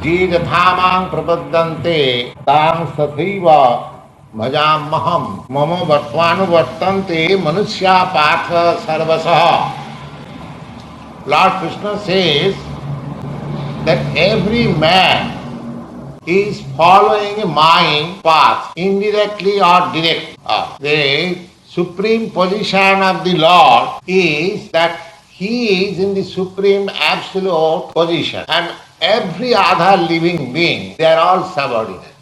Je jathamang prapaddante tang sathaiva bhajamaham mama vartvanu vartante manusya patha sarvasaha. Lord Krishna says that every man is following my path, indirectly or directly. The supreme position of the Lord is that He is in the supreme absolute position, and every other living being, they are all subordinate.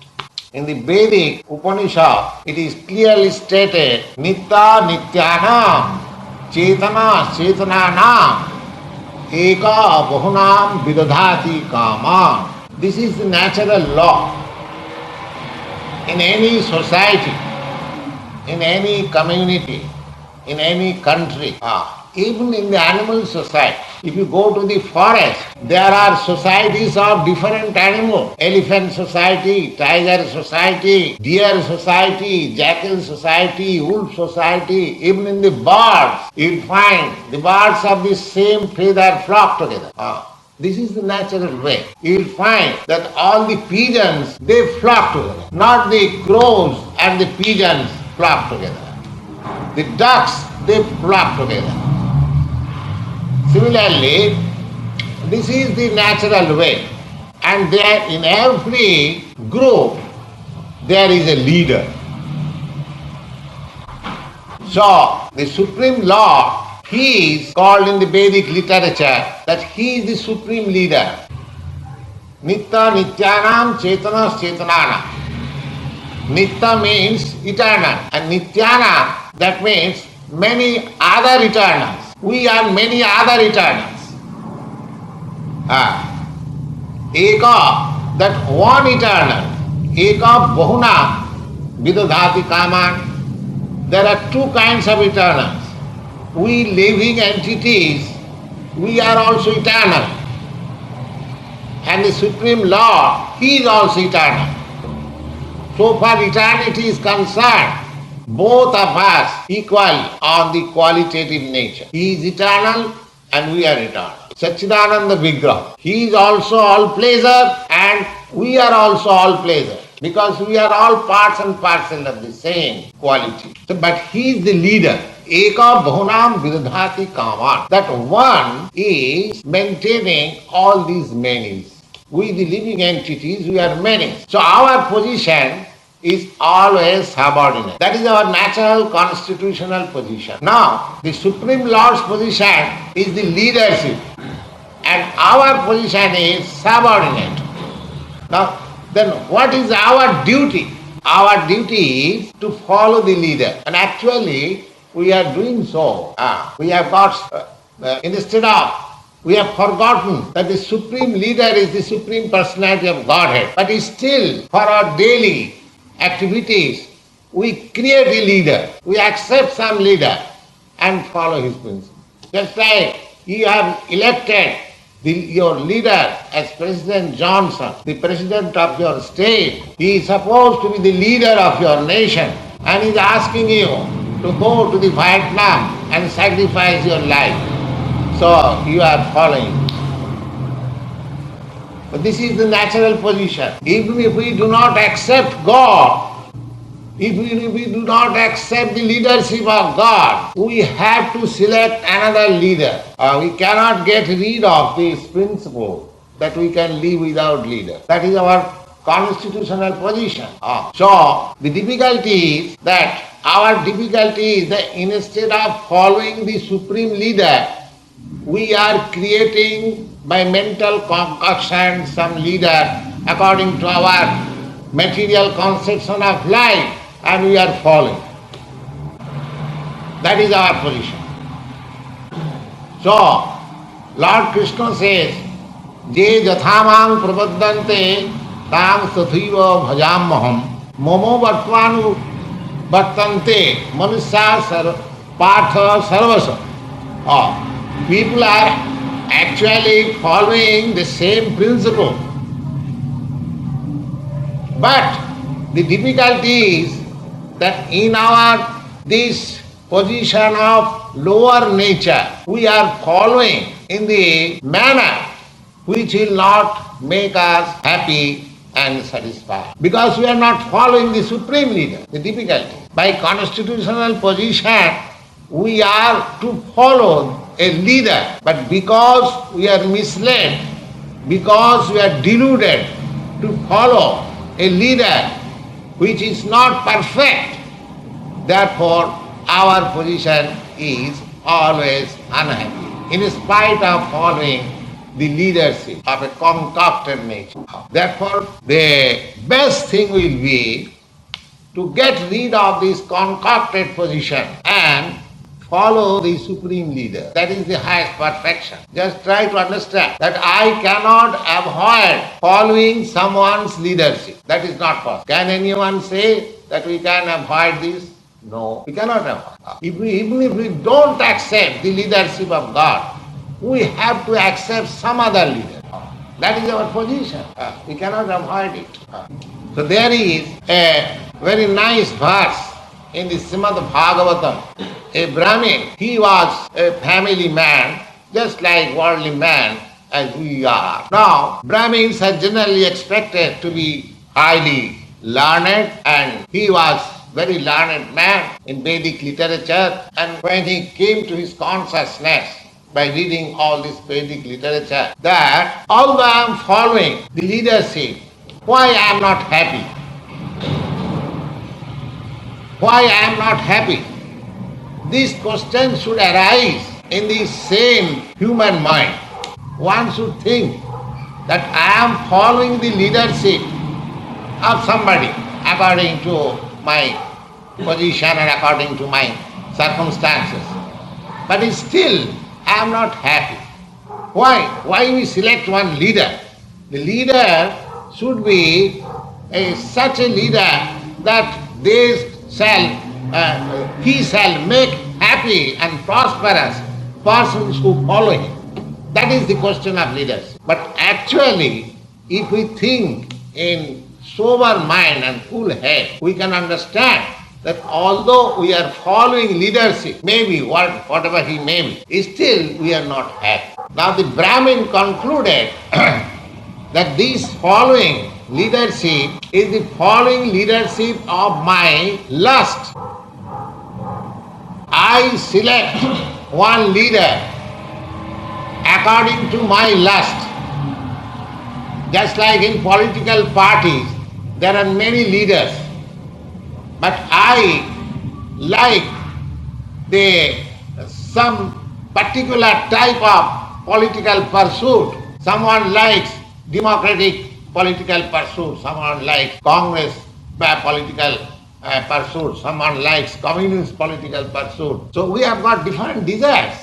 In the Vedic Upanishad, it is clearly stated, Nitya Nityanam Chetana Chetananam Eka Bahunam Vidadhati Kaman. This is the natural law. In any society, in any community, in any country, even in the animal society, if you go to the forest, there are societies of different animals. Elephant society, tiger society, deer society, jackal society, wolf society. Even in the birds, you find the birds of the same feather flock together. This is the natural way. You will find that all the pigeons, they flock together. Not the crows and the pigeons flock together. The ducks, they flock together. Similarly, this is the natural way. And there in every group, there is a leader. So, the Supreme Lord, He is called in the Vedic literature that He is the supreme leader. Nitya Nityanam Chetana Chetananam. Nitya means eternal, and Nityana, that means many other eternals. We are many other eternals. Eka, that one eternal. Eka Bahuna Vidadhati Kaman. There are two kinds of eternals. We living entities, we are also eternal. And the Supreme Lord, He is also eternal. So far eternity is concerned, both of us equal on the qualitative nature. He is eternal and we are eternal. Satchidananda Vigraha. He is also all pleasure and we are also all pleasure. Because we are all parts and parcel of the same quality. So, but He is the leader. Eka Bahunam Vidadhati Kaman. That one is maintaining all these manys. We the living entities, we are many. So our position is always subordinate. That is our natural constitutional position. Now, the Supreme Lord's position is the leadership. And our position is subordinate. Now, then what is our duty? Our duty is to follow the leader. And actually, we are doing so. We have got, instead of, we have forgotten that the supreme leader is the supreme personality of Godhead. But still, for our daily activities, we create a leader. We accept some leader and follow his principles. Just like you have elected your leader as President Johnson, the president of your state. He is supposed to be the leader of your nation and he is asking you to go to the Vietnam and sacrifice your life. So you are following. But this is the natural position. Even if we do not accept God, even if we do not accept the leadership of God, we have to select another leader. We cannot get rid of this principle that we can live without leader. That is our constitutional position. So the difficulty is that instead of following the supreme leader, we are creating by mental concoction some leader according to our material conception of life, and we are following. That is our position. So, Lord Krishna says, Je jathamang prapaddante tam sathaiva bhajamaham mamo vartvanu vartante manusya partha sarvasa. People are actually following the same principle. But the difficulty is that in our this position of lower nature, we are following in the manner which will not make us happy and satisfied. Because we are not following the supreme leader, the difficulty. By constitutional position, we are to follow a leader, but because we are misled, because we are deluded to follow a leader which is not perfect, therefore our position is always unhappy, in spite of following the leadership of a concocted nature. Therefore, the best thing will be to get rid of this concocted position and follow the supreme leader. That is the highest perfection. Just try to understand that I cannot avoid following someone's leadership. That is not possible. Can anyone say that we can avoid this? No, we cannot avoid. Even if we don't accept the leadership of God, we have to accept some other leader. That is our position. We cannot avoid it. So there is a very nice verse in the Srimad Bhagavatam. A Brahmin, he was a family man, just like worldly man as we are. Now, Brahmins are generally expected to be highly learned, and he was very learned man in Vedic literature, and when he came to his consciousness by reading all this Vedic literature, that although I am following the leadership, why I am not happy? Why I am not happy? This question should arise in the same human mind. One should think that I am following the leadership of somebody according to my position and according to my circumstances. But still I am not happy. Why? Why we select one leader? The leader should be such a leader that he shall make happy and prosperous persons who follow him. That is the question of leadership. But actually, if we think in sober mind and cool head, we can understand that although we are following leadership, maybe whatever he may be, still we are not happy. Now the Brahmin concluded that this following leadership is the following leadership of my lust. I select one leader according to my lust. Just like in political parties, there are many leaders, but I like some particular type of political pursuit. Someone likes democratic political pursuit, someone likes Congress political pursuit, someone likes communist political pursuit. So we have got different desires.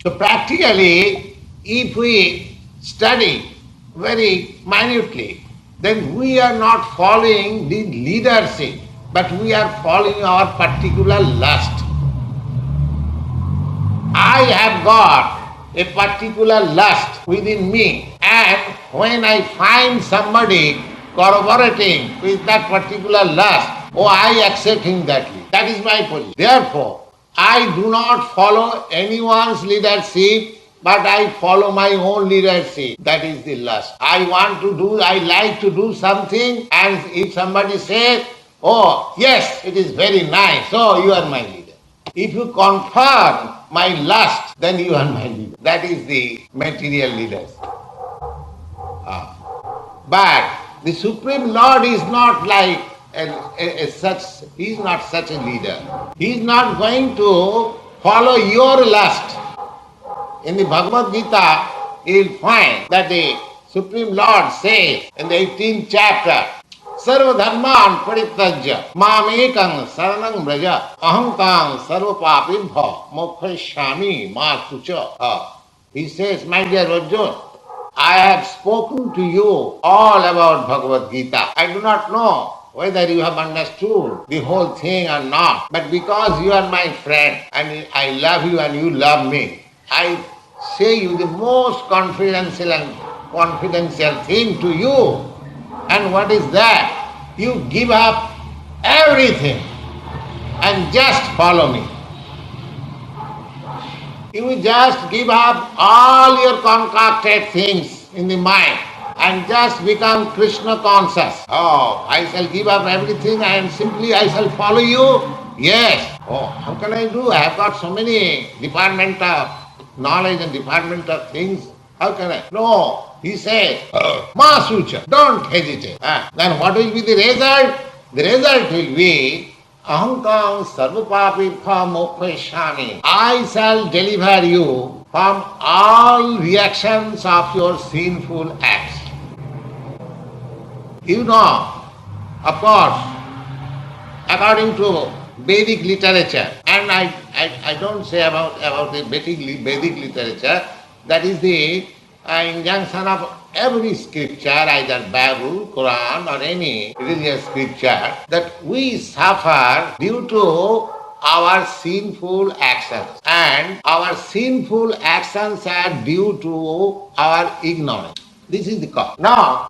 So practically, if we study very minutely, then we are not following the leadership, but we are following our particular lust. I have got a particular lust within me, and when I find somebody corroborating with that particular lust, I accept him that way. That is my position. Therefore, I do not follow anyone's leadership, but I follow my own leadership. That is the lust. I like to do something, and if somebody says, oh, yes, it is very nice, so you are my leader. If you confirm my lust, then you are my leader. That is the material leadership. But the Supreme Lord is not like he is not such a leader. He is not going to follow your lust. In the Bhagavad Gita, you will find that the Supreme Lord says in the 18th chapter, Sarva dharman parityajya mamekam saranam braja ahankam sarva papibha mokshami matucha. He says, my dear Arjuna, I have spoken to you all about Bhagavad Gita. I do not know whether you have understood the whole thing or not, but because you are my friend and I love you and you love me, I say you the most confidential thing to you. And what is that? You give up everything and just follow me. You just give up all your concocted things in the mind and just become Krishna conscious. Oh, I shall give up everything and simply I shall follow you. Yes. Oh, how can I do? I have got so many department of knowledge and department of things. How can I? No. He says, Ma Sucha, don't hesitate. Then what will be the result? The result will be Ahankam sarvapapirkha mokshami. I shall deliver you from all reactions of your sinful acts. You know, of course, according to Vedic literature, and I don't say about the Vedic literature, that is the injunction of every scripture, either Bible, Quran or any religious scripture, that we suffer due to our sinful actions. And our sinful actions are due to our ignorance. This is the cause. Now,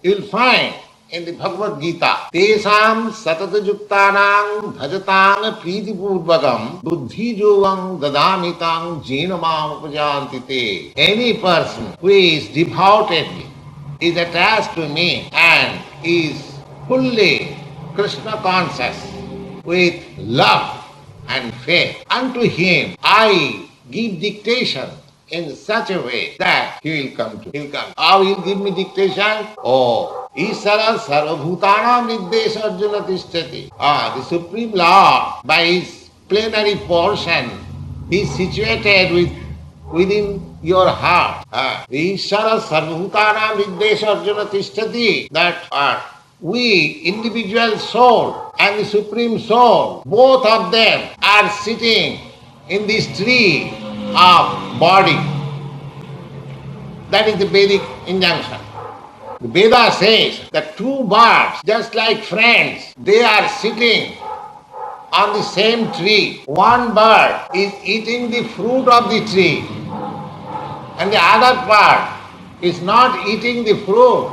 you will find in the Bhagavad Gita, Tesam satatayuktanang bhajatang pritipurvakam buddhi jogam dadamitam jenamam upajantite. Any person who is devotedly, is attached to me and is fully Krishna conscious with love and faith, unto him I give dictation in such a way that he will come to. He will come. How he will give me dictation? Oh, Isara Sarvabhutana Niddesha Arjuna Tishtati. The Supreme Lord, by his plenary portion, is situated within your heart. The Isara Sarvabhutana Niddesha Arjuna Tishtati. That we, individual soul and the Supreme Soul, both of them are sitting in this tree of body. That is the Vedic injunction. The Veda says that two birds, just like friends, they are sitting on the same tree. One bird is eating the fruit of the tree and the other bird is not eating the fruit,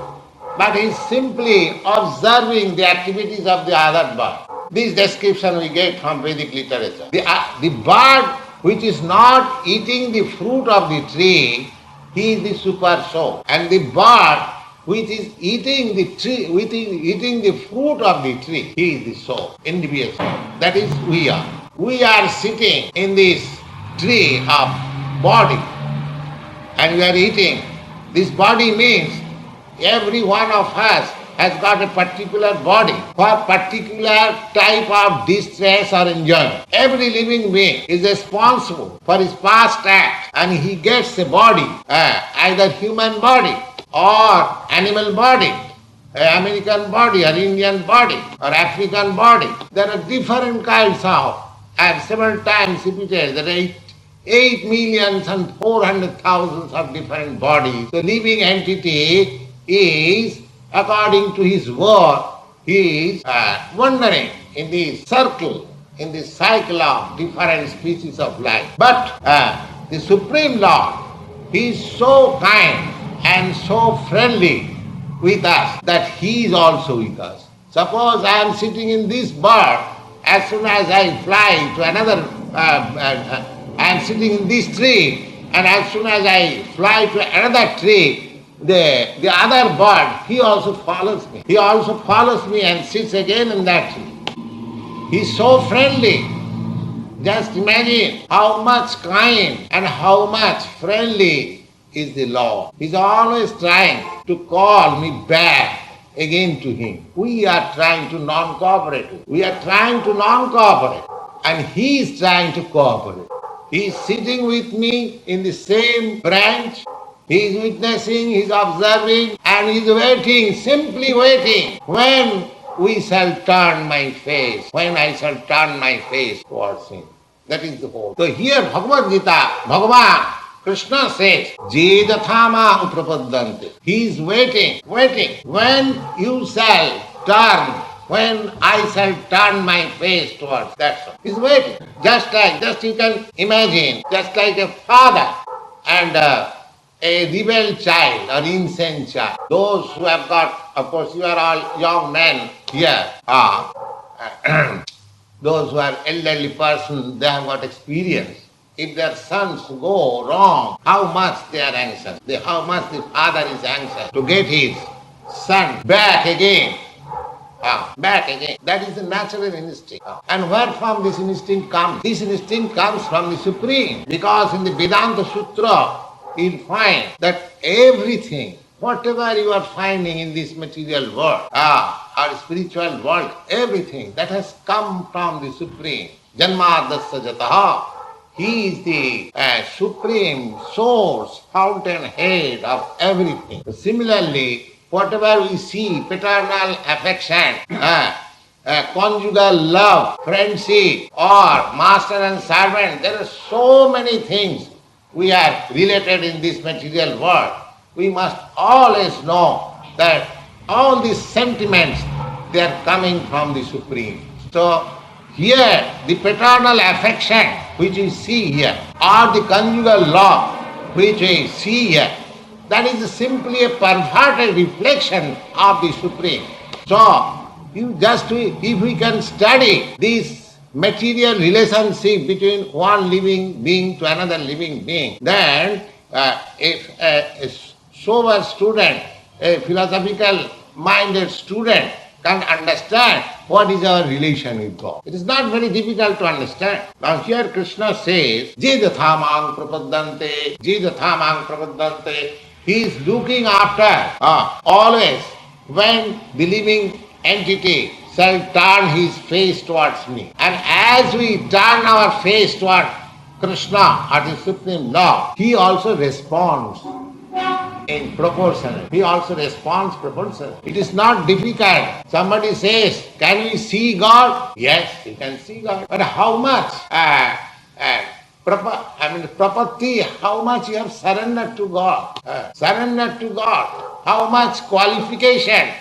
but is simply observing the activities of the other bird. This description we get from Vedic literature. The bird which is not eating the fruit of the tree, he is the super soul. And the bird which is eating the tree, eating the fruit of the tree, he is the soul, individual soul. That is we are. We are sitting in this tree of body and we are eating. This body means every one of us has got a particular body for particular type of distress or enjoyment. Every living being is responsible for his past act and he gets a body, either human body or animal body, American body or Indian body or African body. There are different kinds of, I have several times repeated, there are 8,400,000 of different bodies. The living entity is, according to his work, he is wandering in this circle, in this cycle of different species of life. But the Supreme Lord, he is so kind and so friendly with us that he is also with us. Suppose I am sitting in this bird, as soon as I fly to another, I am sitting in this tree, and as soon as I fly to another tree, the other bird, he also follows me. He also follows me and sits again in that tree. He is so friendly. Just imagine how much kind and how much friendly is the Lord. He is always trying to call me back again to him. We are trying to non-cooperate. We are trying to non-cooperate. And he is trying to cooperate. He is sitting with me in the same branch. He is witnessing, he is observing, and he is waiting, simply waiting, when we shall turn my face, when I shall turn my face towards him. That is the whole. So here Bhagavad Gita, Bhagavan, Krishna says, Jedathama uprapaddante. He is waiting, when you shall turn, when I shall turn my face towards that one. He is waiting. Just you can imagine, just like a father and a rebel child or insane child. Those who have got, of course you are all young men here, those who are elderly persons, they have got experience if their sons go wrong, how much they are anxious, how much the father is anxious to get his son back again. Back again. That is the natural instinct. And where from this instinct comes? This instinct comes from the Supreme. Because in the Vedanta Sutra, you'll find that everything, whatever you are finding in this material world, or spiritual world, everything that has come from the Supreme. Janmadasya jataha. He is the supreme source, fountainhead of everything. Similarly, whatever we see, paternal affection, conjugal love, friendship, or master and servant, there are so many things we are related in this material world. We must always know that all these sentiments, they are coming from the Supreme. So, here, the paternal affection which we see here, or the conjugal love which we see here, that is simply a perverted reflection of the Supreme. So, if we can study this material relationship between one living being to another living being, then if a sober student, a philosophical minded student can understand what is our relation with God. It is not very difficult to understand. Now here Krishna says, Jedhathamang prapaddante, Jedhathamang prapaddante. He is looking after always when the living entity shall turn his face towards me. And as we turn our face toward Krishna or the Supreme Lord, he also responds in proportion. He also responds proportionally. It is not difficult. Somebody says, can we see God? Yes, you can see God. But how much? Property, how much you have surrendered to God. Surrendered to God. How much qualification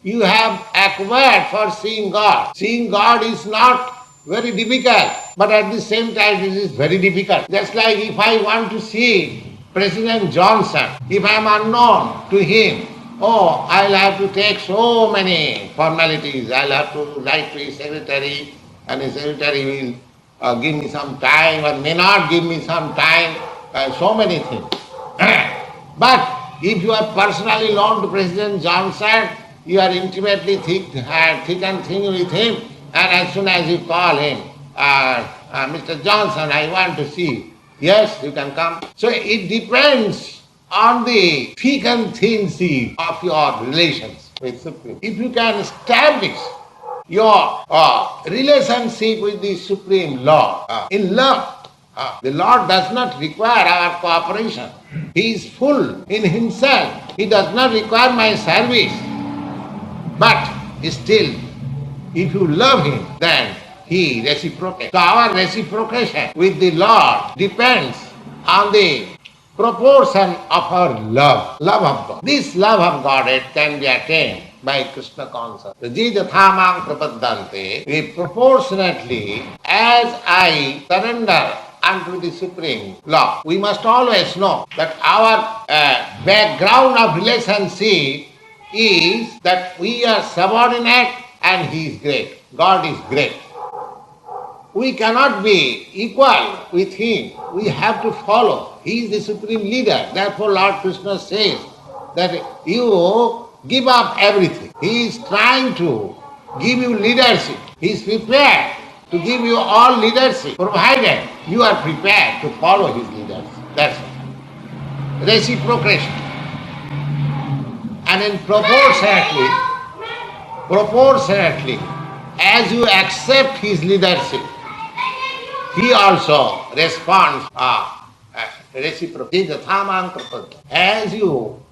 you have acquired for seeing God. Seeing God is not very difficult, but at the same time it is very difficult. Just like if I want to see President Johnson, if I am unknown to him, I'll have to take so many formalities. I'll have to write to his secretary, and his secretary will give me some time or may not give me some time, so many things. But if you are personally known to President Johnson, you are intimately thick and thin with him, and as soon as you call him, Mr. Johnson, I want to see. Yes, you can come. So it depends on the thick and thin sea of your relations with Supreme. If you can establish your relationship with the Supreme Lord in love, the Lord does not require our cooperation. He is full in himself. He does not require my service. But still, if you love him, then he reciprocates. So our reciprocation with the Lord depends on the proportion of our love of God. This love of God can be attained by Krishna consciousness. Jijathamang prapaddante, proportionately as I surrender unto the Supreme Lord. We must always know that our background of relationship is that we are subordinate and he is great. God is great. We cannot be equal with him. We have to follow. He is the supreme leader. Therefore Lord Krishna says that you give up everything. He is trying to give you leadership. He is prepared to give you all leadership, provided you are prepared to follow his leadership. That's it. Reciprocation. And in proportionately, as you accept his leadership, he also responds reciprocally. As you,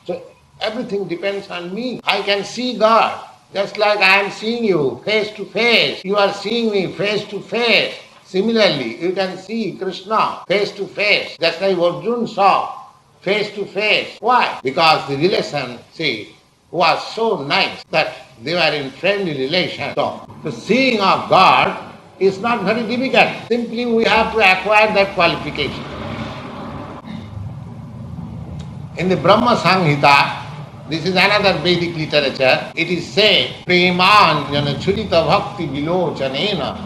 so everything depends on me. I can see God just like I am seeing you face to face. You are seeing me face to face. Similarly, you can see Krishna face to face, just like Arjuna saw face to face. Why? Because the relationship was so nice that they were in friendly relation. So the seeing of God is not very difficult. Simply we have to acquire that qualification. In the Brahma Samhita, this is another Vedic literature, it is said, Premanjana Churita Bhakti Vilochanena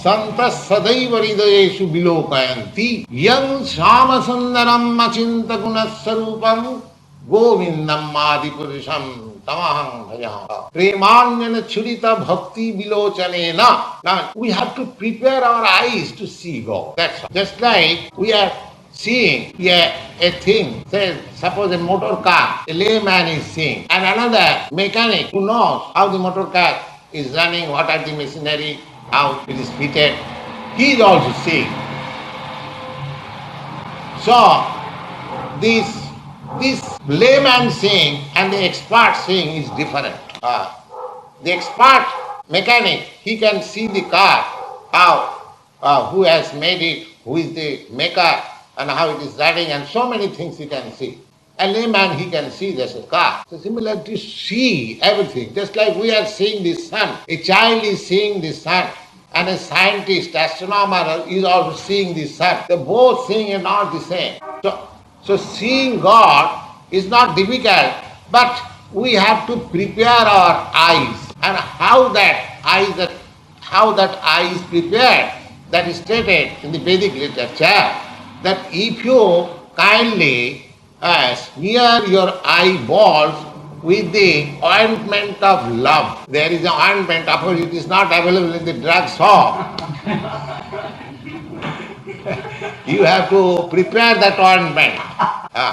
Santas sadaiva hridayeshu vilokayanti yang shama sundaram achinta gunasarupam govindam madipurisham tamaham bhajam premanyana churita bhakti vilochanena. Now we have to prepare our eyes to see God. That's all. Just like we are seeing a thing, say suppose a motor car, a layman is seeing, and another mechanic who knows how the motor car is running, what are the machinery, how it is fitted, he is also seeing. So this layman seeing and the expert seeing is different. The expert mechanic, he can see the car, how who has made it, who is the maker, and how it is running, and so many things he can see. A layman, he can see there's a car. So similar to see everything, just like we are seeing the sun. A child is seeing the sun, and a scientist, astronomer is also seeing the sun. They both seeing are not the same. So seeing God is not difficult, but we have to prepare our eyes. And how that eye is prepared, that is stated in the Vedic literature, that if you kindly smear your eyeballs with the ointment of love. There is an ointment, of course it is not available in the drug shop. You have to prepare that ointment.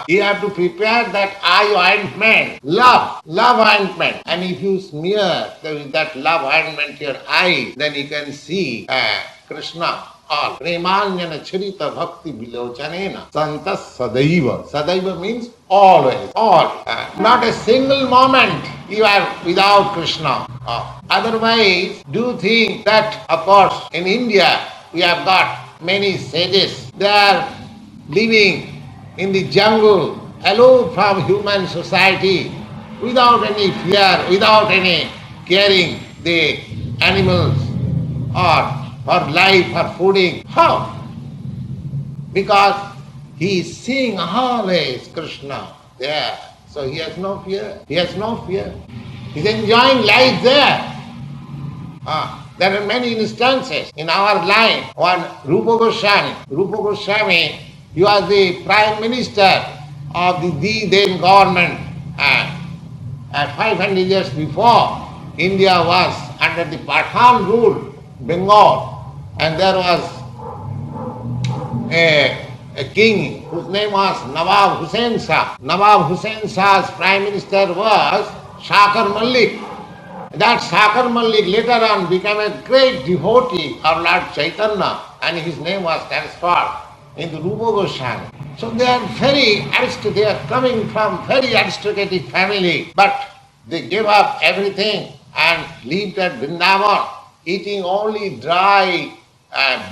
You have to prepare that eye ointment, love ointment. And if you smear that love ointment your eye, then you can see Krishna. All. Premanyana charita bhakti vilochanena santas sadaiva. Sadaiva means always, all. Not a single moment you are without Krishna. Otherwise, do think that, of course, in India we have got many sages. They are living in the jungle, aloof from human society, without any fear, without any caring the animals or for life, for fooding. How? Because he is seeing always Krishna there. So he has no fear. He has no fear. He is enjoying life there. There are many instances in our line. One Rupa Goswami, he was the Prime Minister of the then government. At 500 years before, India was under the Pathan rule, Bengal. And there was a king whose name was Nawab Hussain Shah. Nawab Hussain Shah's prime minister was Shakar Malik. That Shakar Malik later on became a great devotee of Lord Chaitanya, and his name was transferred into Rupa Goswami. So they are coming from very aristocratic family, but they gave up everything and lived at Vrindavan, eating only dry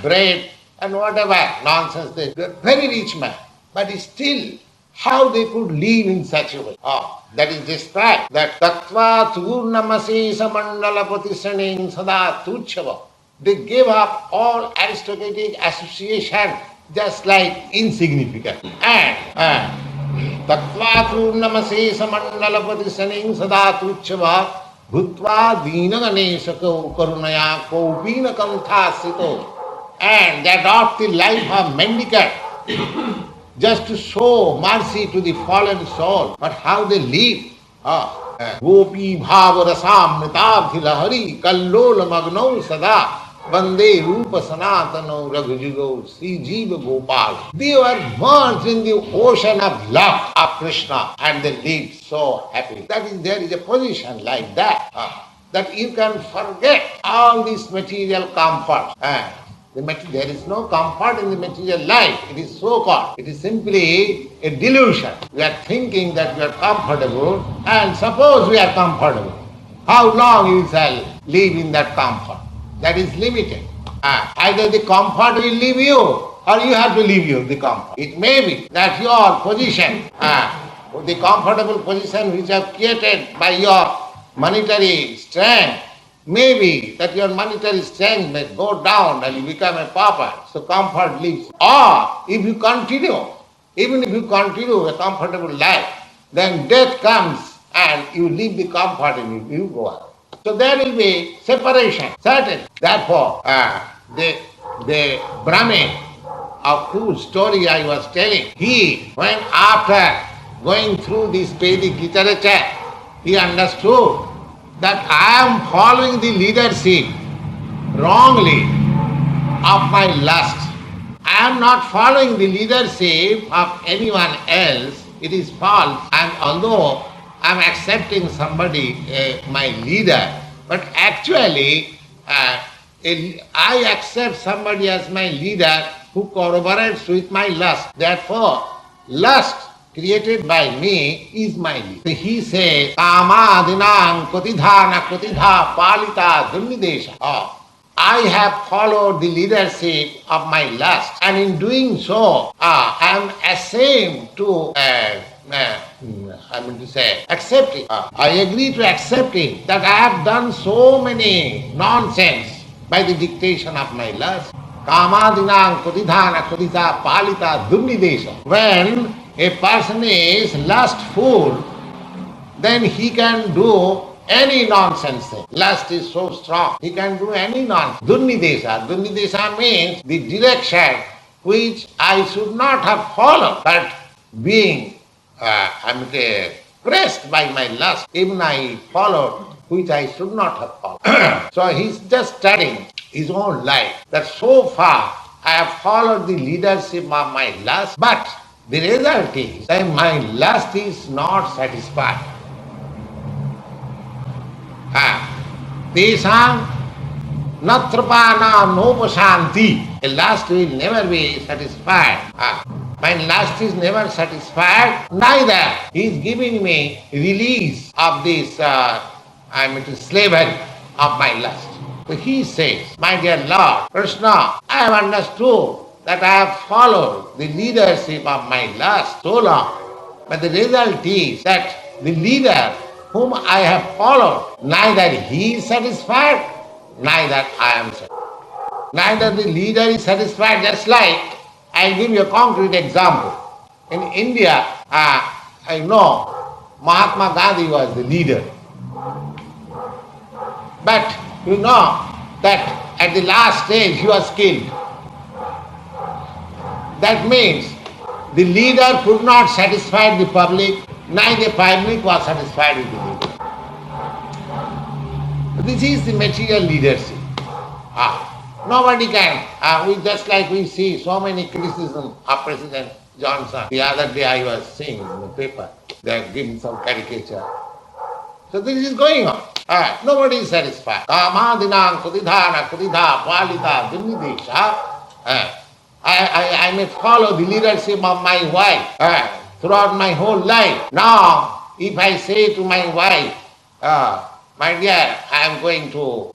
bread and whatever nonsense. They were very rich man, but still how they could live in such a way. That is described, that tattva turnamasi samandala patisaning sada tuchava. They gave up all aristocratic association just like insignificant. And tattva turnamasi samandala patisaning sada tuchava bhutva deenaganesako karunaya kopina kantha sito. And they adopt the life of mendicant just to show mercy to the fallen soul. But how they live? Gopi bhava rasam mritabhi lahari kallola magno sada vande rupa sanatano raghujugo sri jiva gopal. They were merged in the ocean of love of Krishna and they lived so happy. There is a position like that, that you can forget all these material comforts. There is no comfort in the material life. It is so-called. It is simply a delusion. We are thinking that we are comfortable, and suppose we are comfortable. How long you shall live in that comfort? That is limited. Either the comfort will leave you, or you have to leave the comfort. It may be that your position, the comfortable position which you have created by your monetary strength, maybe that your monetary strength may go down and you become a pauper, so comfort leaves. Or if you continue, even if you continue a comfortable life, then death comes and you leave the comfort and you go out. So there will be separation, certainly. Therefore, the Brahmin of whose story I was telling, he, when after going through this Vedic literature, he understood that I am following the leadership wrongly of my lust. I am not following the leadership of anyone else. It is false. And although I am accepting somebody my leader, but actually I accept somebody as my leader who corroborates with my lust. Therefore, lust created by me is my leader. He says, Kama dinang kotidhana kotidha palita dunnidesha. I have followed the leadership of my lust, and in doing so, I am ashamed to accept it. I agree to accept it, that I have done so many nonsense by the dictation of my lust. Kamadinang kodidhana kodita palita dunnidesha. When a person is lustful, then he can do any nonsense thing. Lust is so strong, he can do any nonsense. Dunnidesha. Dunnidesha means the direction which I should not have followed, but being pressed by my lust, even I followed which I should not have followed. So he's just studying his own life, that so far I have followed the leadership of my lust, but the result is that my lust is not satisfied. Tesang natrapana nopashanti. A lust will never be satisfied. My lust is never satisfied, neither he is giving me release of this slavery of my lust. So he says, my dear Lord Krishna, I have understood that I have followed the leadership of my lust so long, but the result is that the leader whom I have followed, neither he is satisfied, neither I am satisfied. Neither the leader is satisfied, just like, I'll give you a concrete example. In India, I know Mahatma Gandhi was the leader. But you know that at the last stage he was killed. That means the leader could not satisfy the public, neither the public was satisfied with the leader. This is the material leadership. Nobody can. Just like we see so many criticisms of President Johnson. The other day I was seeing in the paper, they are giving some caricature. So this is going on. Nobody is satisfied. Kamadinang kudidhana kudidha palita dunnidesha. I may follow the leadership of my wife throughout my whole life. Now, if I say to my wife, my dear, I am going to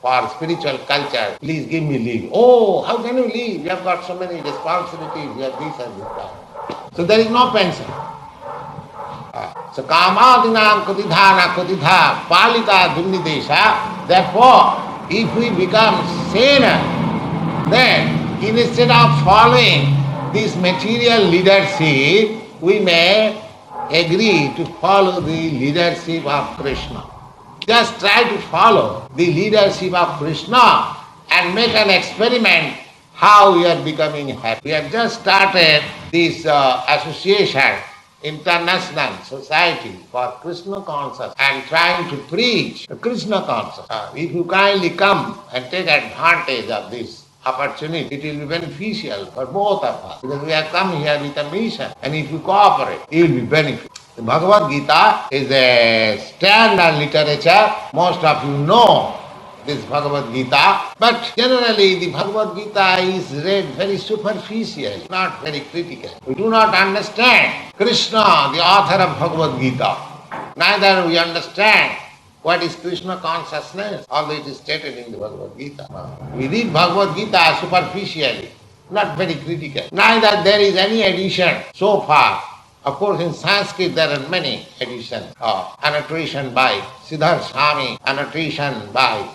for spiritual culture, please give me leave. Oh, how can you leave? You have got so many responsibilities, you have this and that. So there is no pension. So kamadinam kotidhana kotidha palita dunnidesha. Therefore, if we become saner, then instead of following this material leadership, we may agree to follow the leadership of Krishna. Just try to follow the leadership of Krishna and make an experiment how you are becoming happy. We have just started this association, International Society for Krishna Consciousness, and trying to preach the Krishna consciousness. If you kindly come and take advantage of this opportunity, it will be beneficial for both of us, because we have come here with a mission, and if you cooperate, it will be beneficial. The Bhagavad Gita is a standard literature. Most of you know this Bhagavad Gita, but generally the Bhagavad Gita is read very superficially, not very critical. We do not understand Krishna, the author of Bhagavad Gita. Neither we understand what is Krishna consciousness, although it is stated in the Bhagavad Gita. We read Bhagavad Gita superficially, not very critical. Neither there is any addition so far. Of course, in Sanskrit there are many editions. Annotation by Siddharth Swami, annotation by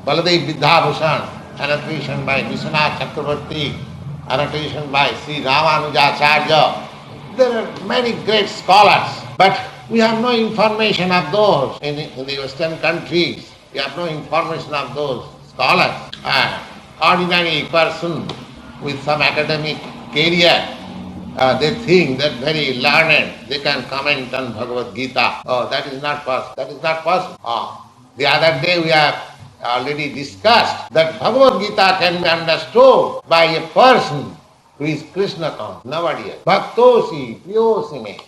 Baladev Vidyabhushan, annotation by Vishwanath Chakravarti, annotation by Sri Ramanujacharya. There are many great scholars, but we have no information of those in the Western countries. We have no information of those scholars. ordinary person with some academic career, they think that very learned, they can comment on Bhagavad Gita. Oh, that is not possible. That is not possible. The other day we have already discussed that Bhagavad Gita can be understood by a person who is Krishna conscious, nobody else. Bhaktosi, piyosi me,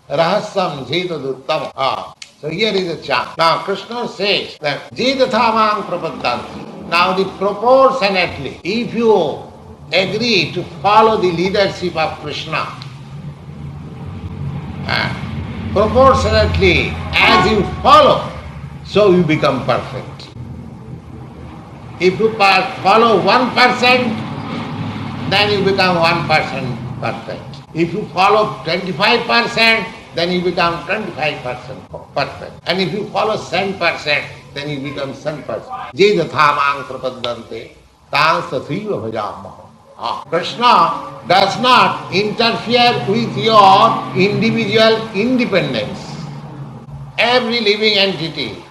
rahasyam jetaduttam. So here is a chant. Now Krishna says that jetathamam prapaddanti. Now the proportionately, if you agree to follow the leadership of Krishna, proportionately as you follow, so you become perfect. If you follow 1%, then you become 1% perfect. If you follow 25%, then you become 25% perfect. And if you follow 10%, then you become 100%. Jedathamang prapaddante tansathriva bhajamaha. Krishna does not interfere with your individual independence. Every living entity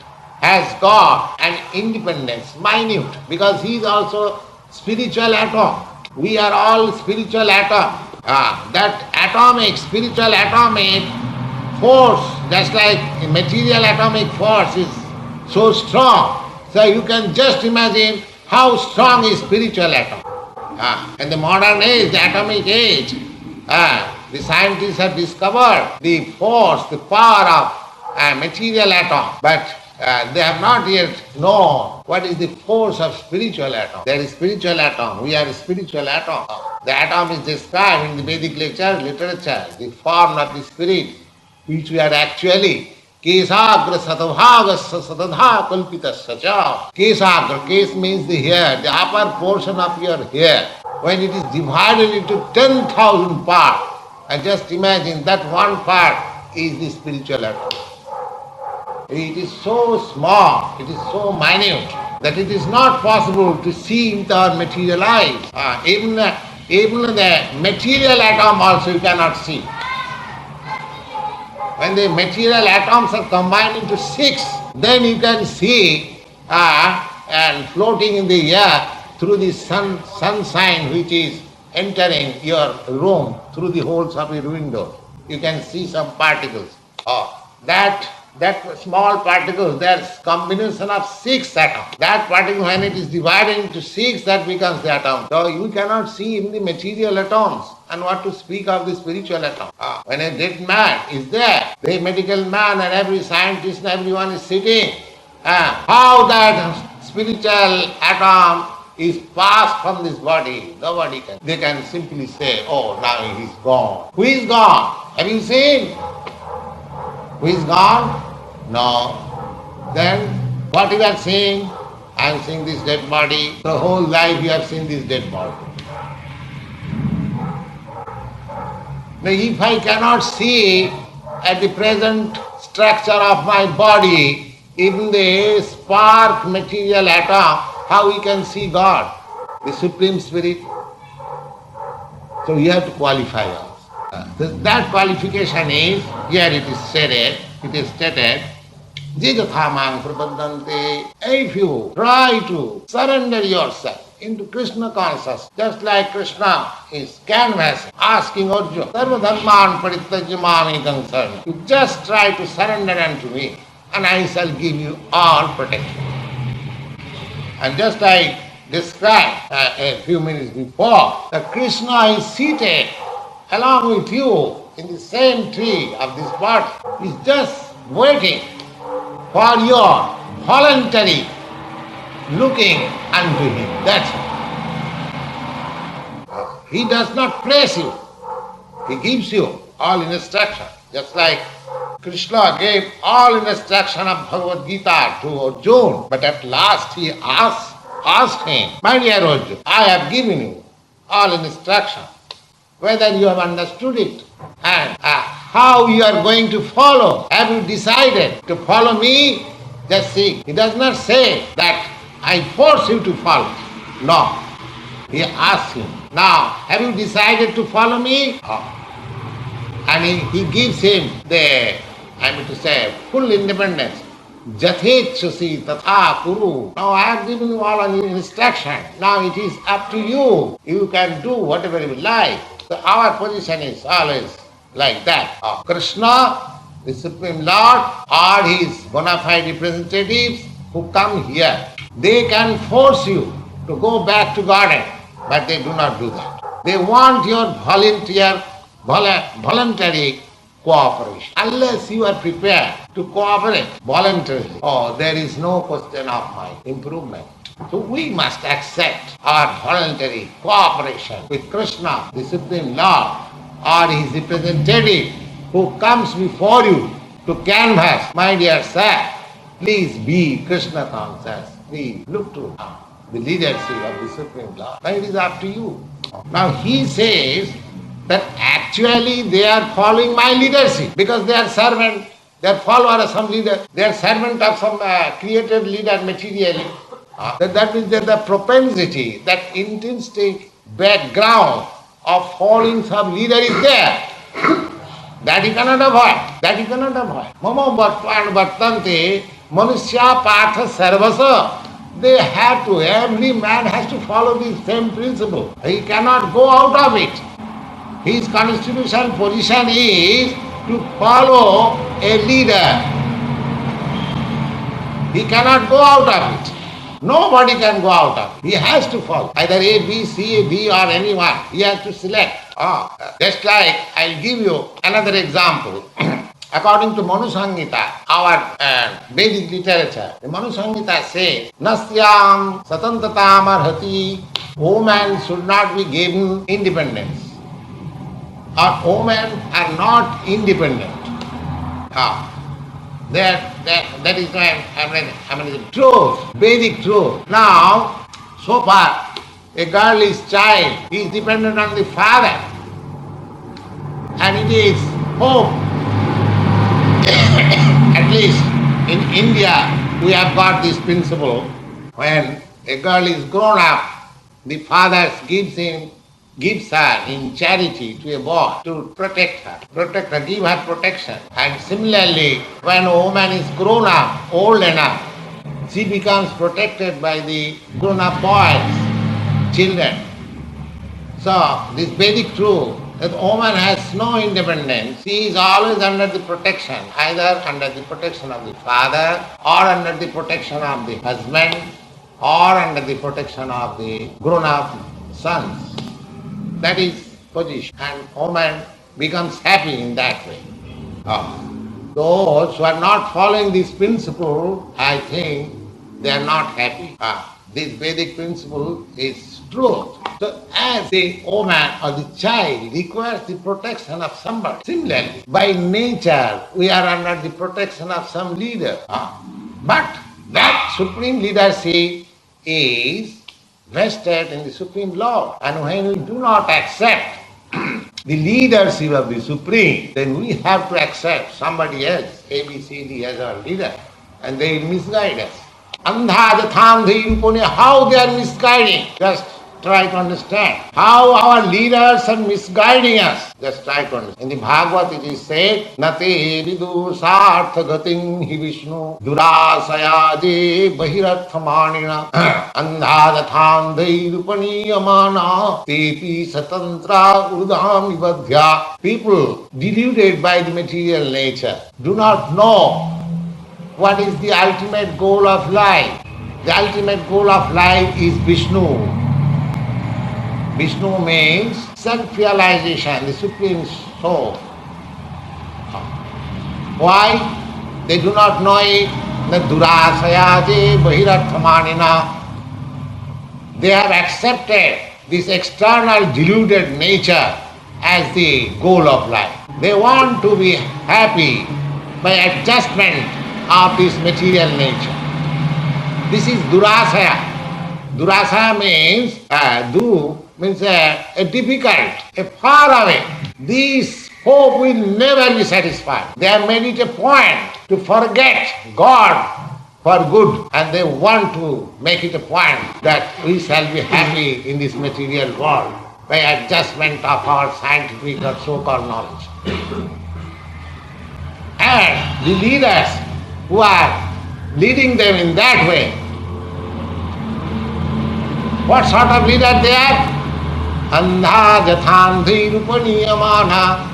has got an independence, minute, because he is also spiritual atom. We are all spiritual atom. That atomic, spiritual atomic force, just like material atomic force is so strong. So you can just imagine how strong is spiritual atom. In the modern age, the atomic age, the scientists have discovered the force, the power of material atom, but they have not yet known what is the force of spiritual atom. There is spiritual atom. We are a spiritual atom. The atom is described in the Vedic literature, the form of the spirit, which we are actually. Kesagra satavhagasya satadha kalpitasya cha. Kesagra, kes means the hair, the upper portion of your hair. When it is divided into 10,000 parts, and just imagine that one part is the spiritual atom. It is so small, it is so minute, that it is not possible to see with our material eyes. Even the material atom also you cannot see. When the material atoms are combined into 6, then you can see and floating in the air through the sunshine which is entering your room through the holes of your window. You can see some particles. That small particles, there's combination of 6 atoms. That particle, when it is divided into 6, that becomes the atom. So you cannot see even the material atoms. And what to speak of the spiritual atom? When a dead man is there, the medical man and every scientist and everyone is sitting, how that spiritual atom is passed from this body, nobody can. They can simply say, oh, now he's gone. Who is gone? Have you seen? Who is gone? No. Then what you are seeing? I am seeing this dead body. The whole life you have seen this dead body. Now if I cannot see at the present structure of my body, even the spark material atom, how we can see God, the Supreme Spirit? So you have to qualify us. That qualification is, here it is stated, Jigathamang prapaddante. If you try to surrender yourself into Krishna consciousness, just like Krishna is canvas asking Arjuna, Sarva dharman parityajya mamekam saranam. You just try to surrender unto me, and I shall give you all protection. And just like described a few minutes before, that Krishna is seated along with you in the same tree of this body. He's just waiting for your voluntary looking unto him. That's it. He does not praise you. He gives you all instruction. Just like Krishna gave all instruction of Bhagavad Gita to Arjuna, but at last he asked him, my dear Arjuna, I have given you all instruction, whether you have understood it and how you are going to follow. Have you decided to follow me? Just see. He does not say that I force you to follow. No. He asks him, now, have you decided to follow me? And he gives him the, full independence. Jathechasi tatha kuru. Now I have given you all an instruction. Now it is up to you. You can do whatever you like. So our position is always like that. Krishna, the Supreme Lord, or his bona fide representatives who come here, they can force you to go back to garden, but they do not do that. They want your voluntary cooperation. Unless you are prepared to cooperate voluntarily, there is no question of my improvement. So we must accept our voluntary cooperation with Krishna, the Supreme Lord, or his representative who comes before you to canvass, my dear sir, please be Krishna conscious. Please look to the leadership of the Supreme Lord. Now it is up to you. Now he says that actually they are following my leadership because they are servant, they are follower of some leader, they are servant of some created leader materially. That means that the propensity, that intrinsic background of following some leader is there. That you cannot avoid. That you cannot avoid. Mama bhattvan bhattante manusya partha sarvasa. They have to, every man has to follow the same principle. He cannot go out of it. His constitutional position is to follow a leader. He cannot go out of it. Nobody can go out of it. He has to follow. Either A, B, C, D or anyone. He has to select. Just like I'll give you another example. According to Manu Samhita, our Vedic literature, the Manu Samhita says, Nasyam satantatam arhati, women should not be given independence. Or women are not independent. That is the truth, Vedic truth. Now, so far, a girl is child, he is dependent on the father. And it is hope. At least in India, we have got this principle. When a girl is grown up, the father gives her in charity to a boy to protect her, give her protection. And similarly, when a woman is grown up, old enough, she becomes protected by the grown up boys, children. So this Vedic truth, that woman has no independence. She is always under the protection, either under the protection of the father, or under the protection of the husband, or under the protection of the grown-up sons. That is position. And woman becomes happy in that way. Those who are not following this principle, I think they are not happy. This Vedic principle is truth. So as the woman or the child requires the protection of somebody, similarly, by nature we are under the protection of some leader. But that supreme leadership is vested in the Supreme Lord. And when we do not accept the leadership of the Supreme, then we have to accept somebody else, A, B, C, D as our leader, and they will misguide us. How they are misguiding? Just try to understand. How our leaders are misguiding us. Just try to understand. In the Bhagavad it is said, Nate vidu sartha gatim hi Vishnu durasayade bahirathamanina andhadathandai rupaniyamana tepi satantra urdham vibadhya. People deluded by the material nature do not know what is the ultimate goal of life. The ultimate goal of life is Vishnu. Vishnu means self-realization, the Supreme Soul. Why? They do not know it. The Durasayaje Bahirarthamanina. They have accepted this external deluded nature as the goal of life. They want to be happy by adjustment of this material nature. This is Durasaya. Durasaya means, means a difficult, a far away. This hope will never be satisfied. They have made it a point to forget God for good, and they want to make it a point that we shall be happy in this material world by adjustment of our scientific or so-called knowledge. And the leaders who are leading them in that way. What sort of leader they are? Andha jathandhi rupaniyamana.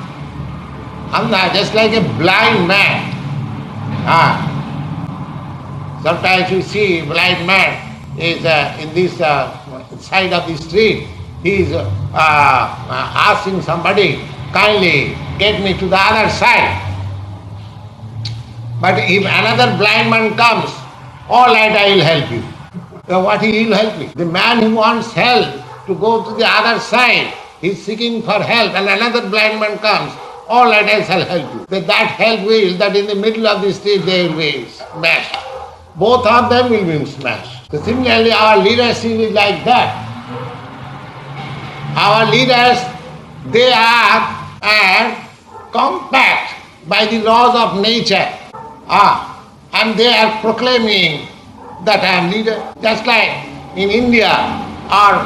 Andha, just like a blind man. Sometimes you see a blind man is in this side of the street. He is asking somebody, kindly get me to the other side. But if another blind man comes, all right, I will help you. So what he will help me? The man who wants help to go to the other side, he is seeking for help, and another blind man comes, all right, I shall help you. But that help will, that in the middle of the street they will be smashed. Both of them will be smashed. So similarly, our leadership is like that. Our leaders, they are compact by the laws of nature. And they are proclaiming that I am leader. Just like in India, or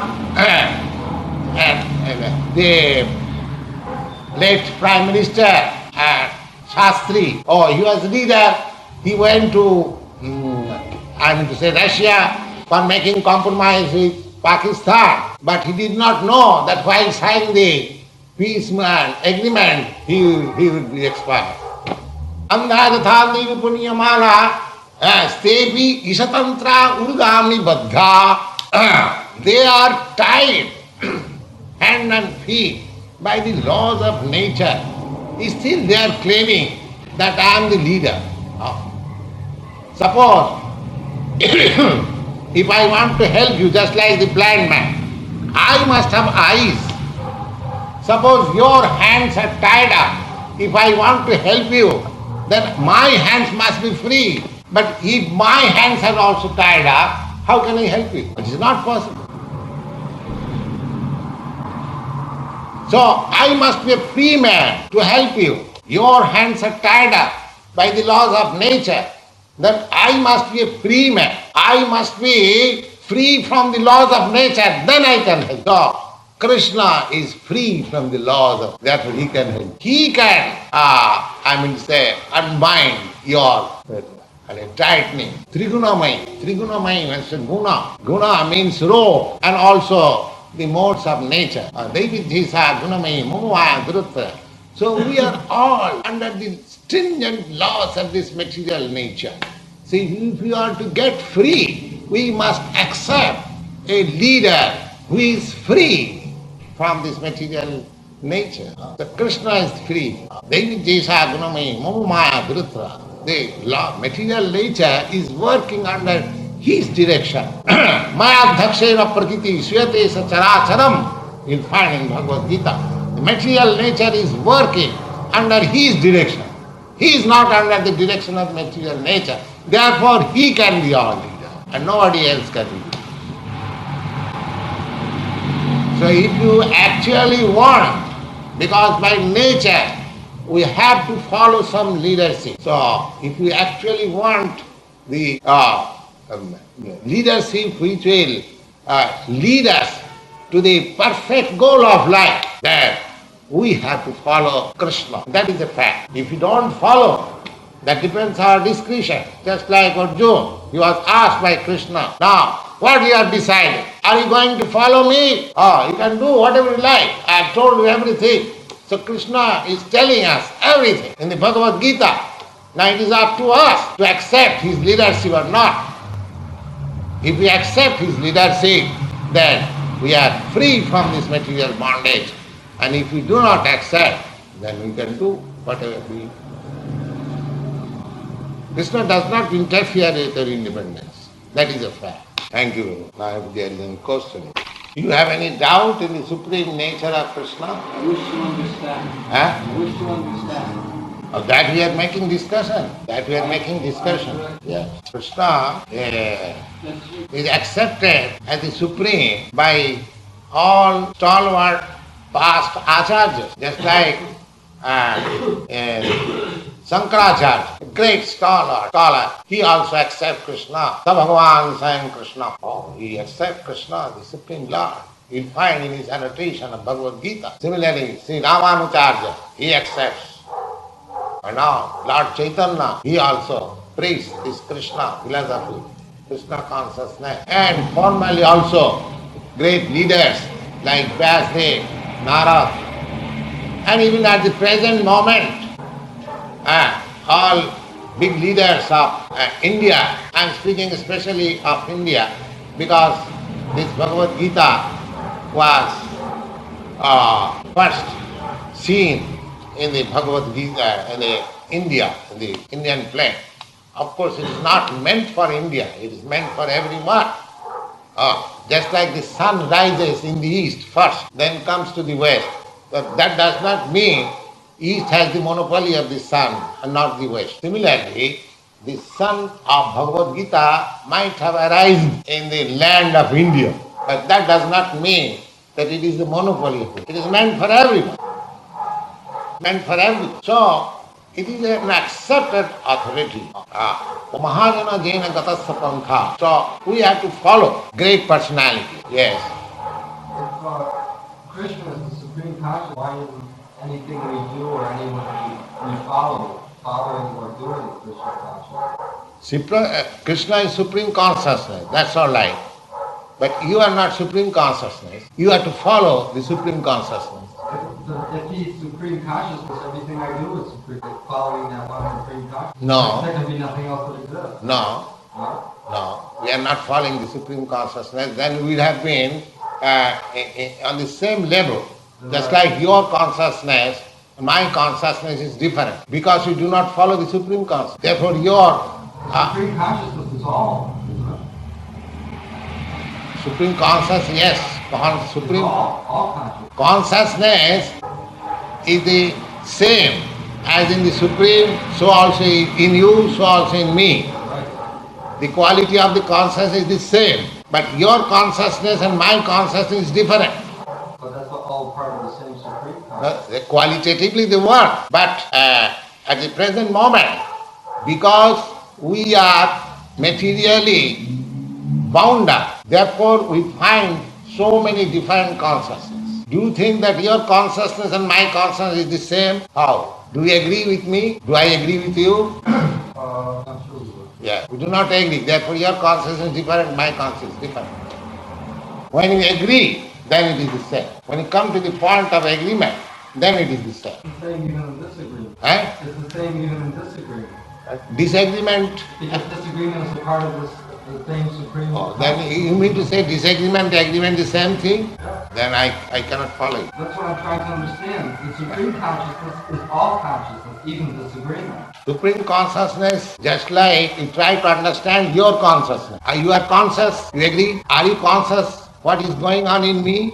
the late Prime Minister Shastri, he was leader. He went to, Russia for making compromise with Pakistan. But he did not know that while signing the peace agreement, he would be expired. Andhadhathalni rupaniyamana stepi isatantra urgamni badha. They are tied hand and feet by the laws of nature. Still they are claiming that I am the leader. Suppose if I want to help you, just like the blind man, I must have eyes. Suppose your hands are tied up. If I want to help you, then my hands must be free. But if my hands are also tied up, how can I help you? It is not possible. So I must be a free man to help you. Your hands are tied up by the laws of nature. Then I must be a free man. I must be free from the laws of nature. Then I can help. So Krishna is free from the laws of, therefore he can help. He can, unbind your tightening. Trigunamai. Trigunamai means guna. Guna means rope, and also the modes of nature. Devidhisa gunamai mumaya drutra. So we are all under the stringent laws of this material nature. See, if we are to get free, we must accept a leader who is free from this material nature. So Krishna is free. Devidhisa gunamai mumaya drutra. The law, material nature is working under his direction. Maya dhakshena prakriti swete sacharacharam. You'll find in Bhagavad Gita. The material nature is working under his direction. He is not under the direction of material nature. Therefore, he can be our leader and nobody else can be. So if you actually want, because by nature we have to follow some leadership. So if we actually want the leadership which will lead us to the perfect goal of life, then we have to follow Krishna. That is a fact. If you don't follow, that depends on our discretion. Just like Arjuna, he was asked by Krishna, now what you have decided? Are you going to follow me? Oh, you can do whatever you like. I have told you everything. So Krishna is telling us everything in the Bhagavad Gita. Now it is up to us to accept his leadership or not. If we accept his leadership, then we are free from this material bondage. And if we do not accept, then we can do whatever we... Krishna does not interfere with our independence. That is a fact. Thank you. Now if there is any question. Do you have any doubt in the supreme nature of Krishna? I wish to understand. I wish to understand. Of that we are making discussion. Yes. Krishna is accepted as the supreme by all stalwart past acharyas. Just like Shankaracharya, great scholar, he also accepts Krishna. Sa Bhagavan Swayam Krishna. He accepts Krishna, the Supreme Lord. You'll find in his annotation of Bhagavad Gita. Similarly, Sri Ramanujarya, he accepts. And now, Lord Chaitanya, he also preach this Krishna philosophy, Krishna consciousness, and formally also great leaders like Vyasdev, Narad, and even at the present moment, all big leaders of India, I am speaking especially of India, because this Bhagavad Gita was first seen in the Bhagavad Gita in the India, in the Indian plain. Of course, it is not meant for India, it is meant for everyone. Just like the sun rises in the east first, then comes to the west. But that does not mean east has the monopoly of the sun and not the west. Similarly, the sun of Bhagavad Gita might have arisen in the land of India, but that does not mean that it is the monopoly of it. It is meant for everyone. Meant for everyone. So, it is an accepted authority. Mahajana Jaina Gatasya Pantha. So, we have to follow great personality. Yes. If Krishna is the supreme consciousness, why isn't anything we do or anyone we follow, following or doing Krishna consciousness? Krishna is supreme consciousness. That's all right. But you are not supreme consciousness. You have to follow the supreme consciousness. If he's supreme consciousness, everything I do is supreme, following that one supreme consciousness. No. There can be nothing else that exists. No. No? No. We are not following the supreme consciousness. Then we would have been on the same level. Just like your consciousness, my consciousness is different. Because you do not follow the supreme consciousness. Therefore your Supreme consciousness is all. supreme consciousness, yes. Supreme All consciousness is the same as in the supreme, so also in you, so also in me. Right. The quality of the consciousness is the same, but your consciousness and my consciousness is different. But that's all part of the same supreme consciousness. Qualitatively they work, but at the present moment, because we are materially bound up, therefore we find so many different consciousness. Do you think that your consciousness and my consciousness is the same? How? Do you agree with me? Do I agree with you? I'm sure we would. Yeah, we do not agree. Therefore your consciousness is different, my consciousness is different. When we agree, then it is the same. When you come to the point of agreement, then it is the same. It's the same even in disagreement. Eh? It's the same even in disagreement. Disagreement. Because disagreement is a part of the same supreme. Then you mean to say disagreement, agreement, the same thing? Yeah. Then I cannot follow you. That's what I'm trying to understand. The supreme consciousness is all consciousness, even disagreement. Supreme consciousness, just like you try to understand your consciousness. You are conscious, you agree? Are you conscious what is going on in me?